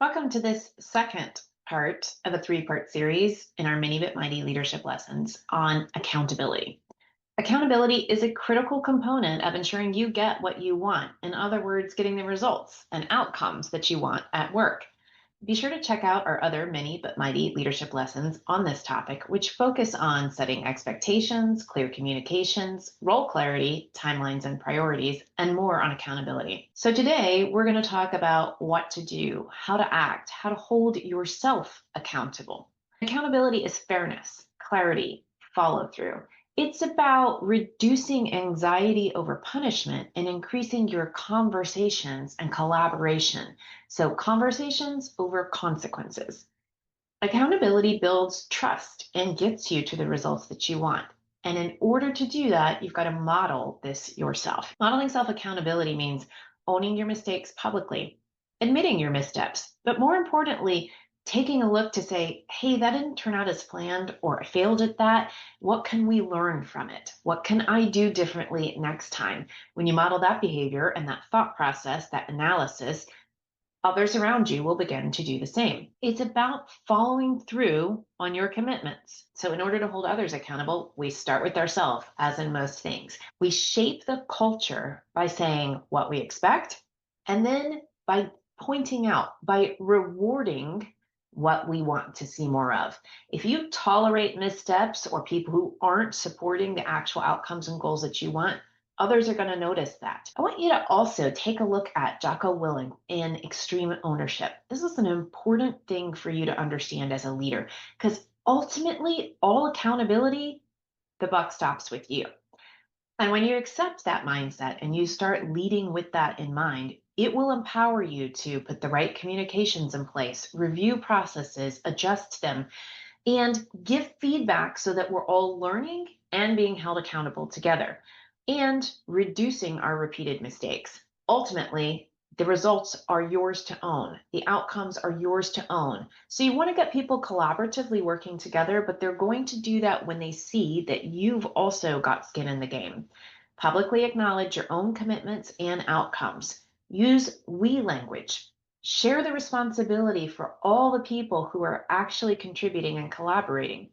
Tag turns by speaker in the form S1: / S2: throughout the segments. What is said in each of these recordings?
S1: Welcome to this second part of a three-part series in our Mini Bit Mighty leadership lessons on accountability. Accountability is a critical component of ensuring you get what you want. In other words, getting the results and outcomes that you want at work. Be sure to check out our other Mini But Mighty leadership lessons on this topic, which focus on setting expectations, clear communications, role clarity, timelines and priorities, and more on accountability. So today we're going to talk about what to do, how to act, how to hold yourself accountable. Accountability is fairness, clarity, follow through. It's about reducing anxiety over punishment and increasing your conversations and collaboration. So, conversations over consequences. Accountability builds trust and gets you to the results that you want. And in order to do that, you've got to model this yourself. Modeling self accountability means owning your mistakes publicly, admitting your missteps, but more importantly, taking a look to say, hey, that didn't turn out as planned, or I failed at that. What can we learn from it? What can I do differently next time? When you model that behavior and that thought process, that analysis, others around you will begin to do the same. It's about following through on your commitments. So, in order to hold others accountable, we start with ourselves, as in most things. We shape the culture by saying what we expect, and then by pointing out, by rewarding what we want to see more of. If you tolerate missteps or people who aren't supporting the actual outcomes and goals that you want, others are going to notice that. I want you to also take a look at Jocko Willink in extreme ownership. This is an important thing for you to understand as a leader because ultimately, all accountability, the buck stops with you. And when you accept that mindset and you start leading with that in mind, it will empower you to put the right communications in place, review processes, adjust them, and give feedback so that we're all learning and being held accountable together and reducing our repeated mistakes. Ultimately, the results are yours to own. The outcomes are yours to own. So you want to get people collaboratively working together, but they're going to do that when they see that you've also got skin in the game. Publicly acknowledge your own commitments and outcomes. Use we language. Share the responsibility for all the people who are actually contributing and collaborating.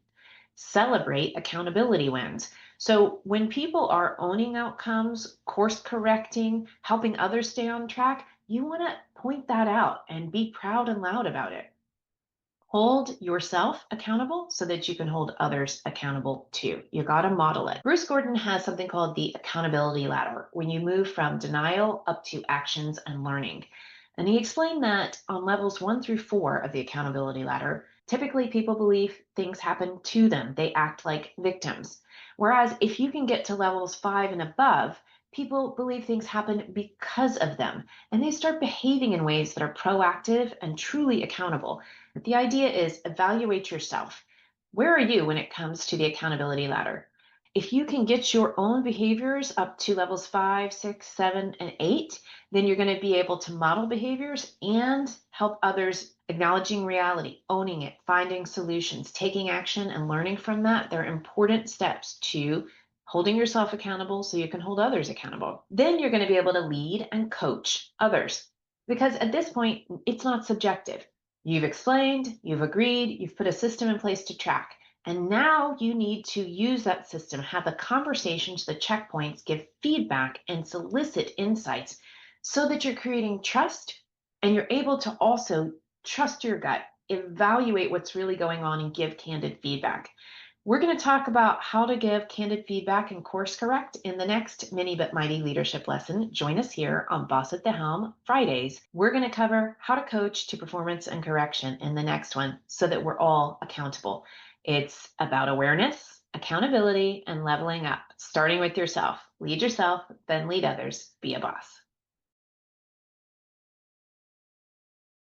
S1: Celebrate accountability wins. So when people are owning outcomes, course correcting, helping others stay on track, you want to point that out and be proud and loud about it. Hold yourself accountable so that you can hold others accountable too. You got to model it. Bruce Gordon has something called the accountability ladder when you move from denial up to actions and learning. And he explained that on levels 1 through 4 of the accountability ladder, typically people believe things happen to them. They act like victims. Whereas if you can get to levels 5 and above, people believe things happen because of them. And they start behaving in ways that are proactive and truly accountable. The idea is evaluate yourself. Where are you when it comes to the accountability ladder? If you can get your own behaviors up to levels 5, 6, 7, and 8, then you're going to be able to model behaviors and help others acknowledging reality, owning it, finding solutions, taking action, and learning from that. They're important steps to holding yourself accountable so you can hold others accountable. Then you're going to be able to lead and coach others because at this point, it's not subjective. You've explained, you've agreed, you've put a system in place to track. And now you need to use that system, have the conversations, the checkpoints, give feedback, and solicit insights so that you're creating trust and you're able to also trust your gut, evaluate what's really going on, and give candid feedback. We're going to talk about how to give candid feedback and course correct in the next Mini But Mighty leadership lesson. Join us here on Boss at the Helm Fridays. We're going to cover how to coach to performance and correction in the next one so that we're all accountable. It's about awareness, accountability, and leveling up, starting with yourself. Lead yourself, then lead others. Be a boss.